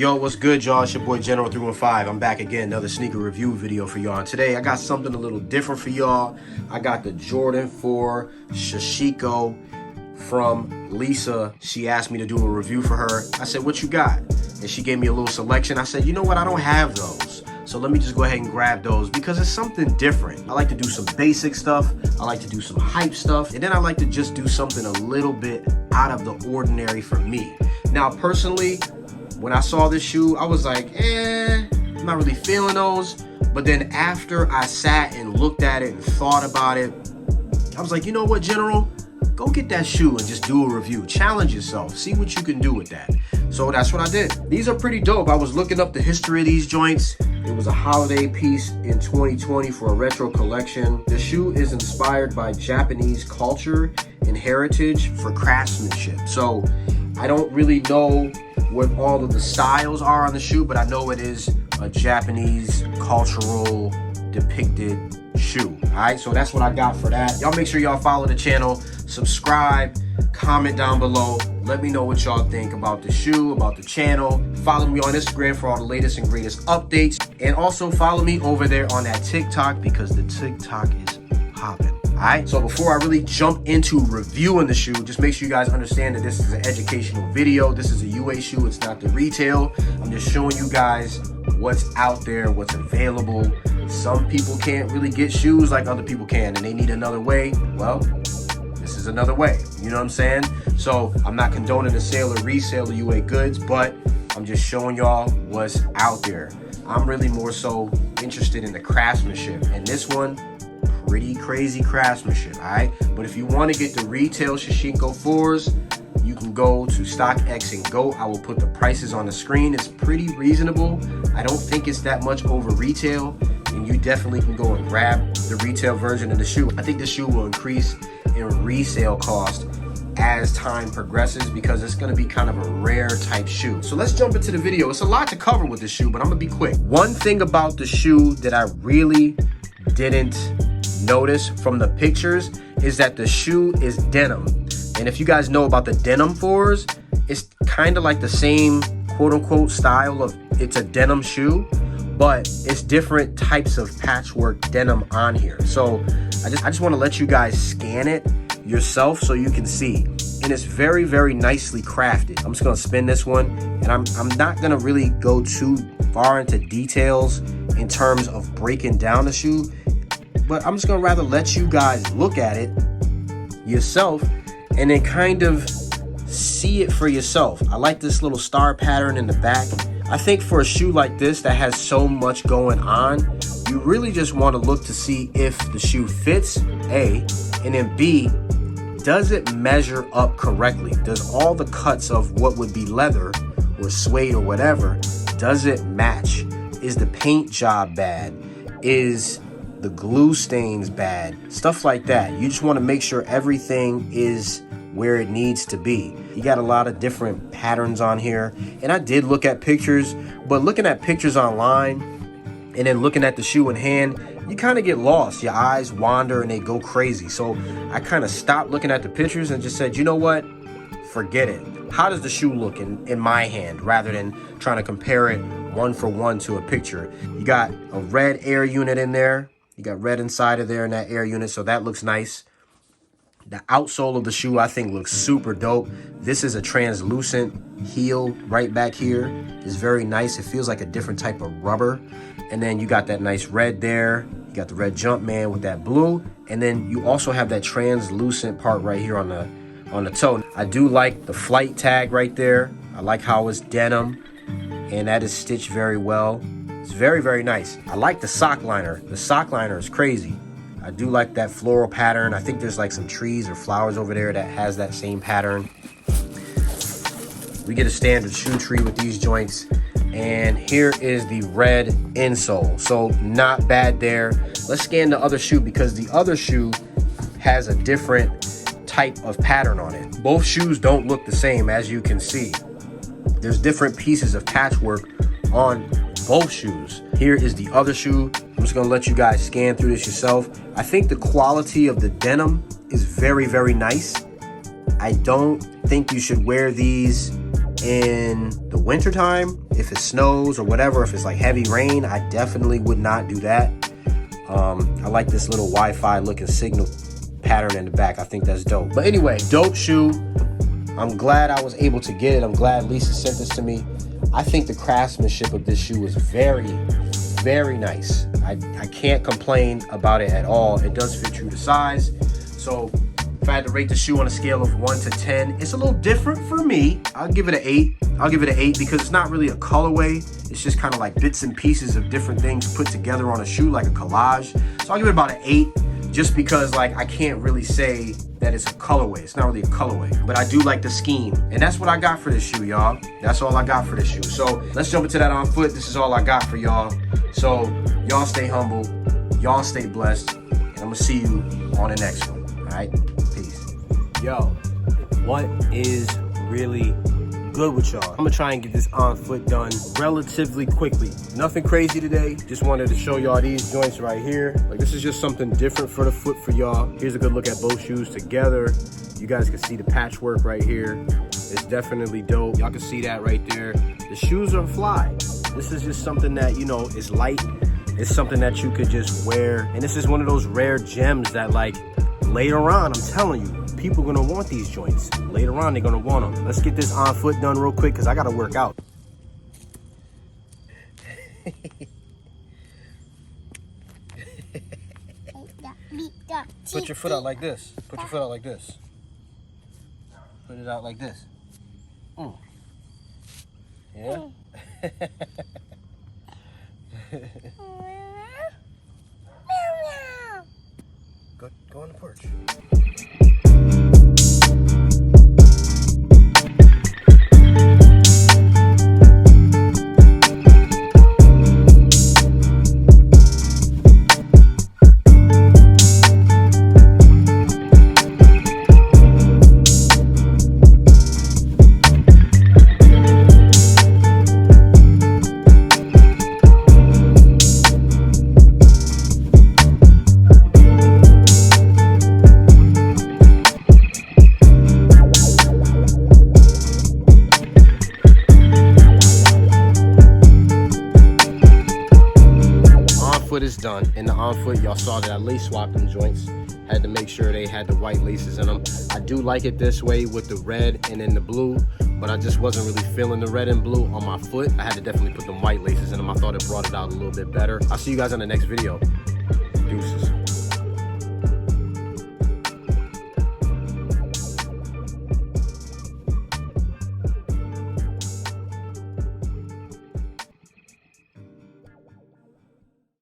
Yo, what's good, y'all? It's your boy General 315. I'm back again, another sneaker review video for y'all. And today I got something a little different for y'all. I got the Jordan 4 Sashiko from Lisa. She asked me to do a review for her. I said, what you got? And she gave me a little selection. I said, you know what? I don't have those. So let me just go ahead and grab those because it's something different. I like to do some basic stuff. I like to do some hype stuff. And then I like to just do something a little bit out of the ordinary for me. Now, personally, when I saw this shoe, I was like, I'm not really feeling those. But then after I sat and looked at it and thought about it, I was like, you know what, General? Go get that shoe and just do a review. Challenge yourself. See what you can do with that. So that's what I did. These are pretty dope. I was looking up the history of these joints. It was a holiday piece in 2020 for a retro collection. The shoe is inspired by Japanese culture and heritage for craftsmanship. So I don't really know what all of the styles are on the shoe, but I know it is a Japanese cultural depicted shoe. All right, so that's what I got for that. Y'all make sure y'all follow the channel, subscribe, comment down below. Let me know what y'all think about the shoe, about the channel. Follow me on Instagram for all the latest and greatest updates. And also follow me over there on that TikTok because the TikTok is popping. All right, so before I really jump into reviewing the shoe, just make sure you guys understand that this is an educational video. This is a UA shoe, it's not the retail. I'm just showing you guys what's out there, what's available. Some people can't really get shoes like other people can, and they need another way. Well, this is another way, you know what I'm saying? So I'm not condoning the sale or resale of UA goods, but I'm just showing y'all what's out there. I'm really more so interested in the craftsmanship, and this one, pretty crazy craftsmanship, all right? But if you want to get the retail Sashiko 4s, you can go to StockX and go. I will put the prices on the screen. It's pretty reasonable. I don't think it's that much over retail, and you definitely can go and grab the retail version of the shoe. I think the shoe will increase in resale cost as time progresses because it's going to be kind of a rare type shoe. So let's jump into the video. It's a lot to cover with this shoe, but I'm gonna be quick. One thing about the shoe that I really didn't notice from the pictures is that the shoe is denim. And if you guys know about the denim 4s, it's kind of like the same quote unquote style of, it's a denim shoe, but it's different types of patchwork denim on here. So I just want to let you guys scan it yourself so you can see. And it's very, very nicely crafted. I'm just gonna spin this one, and I'm not gonna really go too far into details in terms of breaking down the shoe, but I'm just gonna rather let you guys look at it yourself and then kind of see it for yourself. I like this little star pattern in the back. I think for a shoe like this that has so much going on, you really just want to look to see if the shoe fits, A, and then B, does it measure up correctly? Does all the cuts of what would be leather or suede or whatever, does it match? Is the paint job bad? Is the glue stains bad? Stuff like that. You just want to make sure everything is where it needs to be. You got a lot of different patterns on here, and I did look at pictures, but looking at pictures online and then looking at the shoe in hand, you kind of get lost. Your eyes wander and they go crazy. So I kind of stopped looking at the pictures and just said, you know what, forget it. How does the shoe look in my hand, rather than trying to compare it one for one to a picture? You got a red air unit in there. You got red inside of there in that air unit, so that looks nice. The outsole of the shoe, I think, looks super dope. This is a translucent heel right back here. It's very nice. It feels like a different type of rubber. And then you got that nice red there. You got the red Jumpman with that blue. And then you also have that translucent part right here on the toe. I do like the flight tag right there. I like how it's denim, and that is stitched very well. It's very, very nice. I like the sock liner. The sock liner is crazy. I do like that floral pattern. I think there's like some trees or flowers over there that has that same pattern. We get a standard shoe tree with these joints. And here is the red insole. So not bad there. Let's scan the other shoe because the other shoe has a different type of pattern on it. Both shoes don't look the same, as you can see. There's different pieces of patchwork on both shoes. Here is the other shoe. I'm just gonna let you guys scan through this yourself. I think the quality of the denim is very, very nice. I don't think you should wear these in the wintertime, if it snows or whatever, if it's like heavy rain, I definitely would not do that. I like this little Wi-Fi looking signal pattern in the back. I think that's dope. But anyway, dope shoe. I'm glad I was able to get it. I'm glad Lisa sent this to me. I think the craftsmanship of this shoe is very, very nice. I can't complain about it at all. It does fit true to size. So if I had to rate the shoe on a scale of 1 to 10, it's a little different for me. I'll give it an 8. I'll give it an 8 because it's not really a colorway. It's just kind of like bits and pieces of different things put together on a shoe, like a collage. So I'll give it about an 8 just because like I can't really say that it's a colorway. It's not really a colorway, but I do like the scheme. And that's what I got for this shoe, y'all. That's all I got for this shoe. So let's jump into that on foot. This is all I got for y'all. So y'all stay humble, y'all stay blessed, and I'm gonna see you on the next one. All right, peace. Yo, what is really good with y'all? I'm gonna try and get this on foot done relatively quickly. Nothing crazy today. Just wanted to show y'all these joints right here. Like, this is just something different for the foot for y'all. Here's a good look at both shoes together. You guys can see the patchwork right here. It's definitely dope. Y'all can see that right there. The shoes are fly. This is just something that, you know, is light. It's something that you could just wear. And this is one of those rare gems that, like, later on, I'm telling you, people are gonna want these joints. Later on, they're gonna want them. Let's get this on foot done real quick because I gotta work out. Put your foot out like this. Put your foot out like this. Put it out like this. Yeah? Go on the porch. Foot is done. In the on foot, y'all saw that I lace swapped them joints. Had to make sure they had the white laces in them. I do like it this way with the red and then the blue, but I just wasn't really feeling the red and blue on my foot. I had to definitely put them white laces in them. I thought it brought it out a little bit better. I'll see you guys on the next video.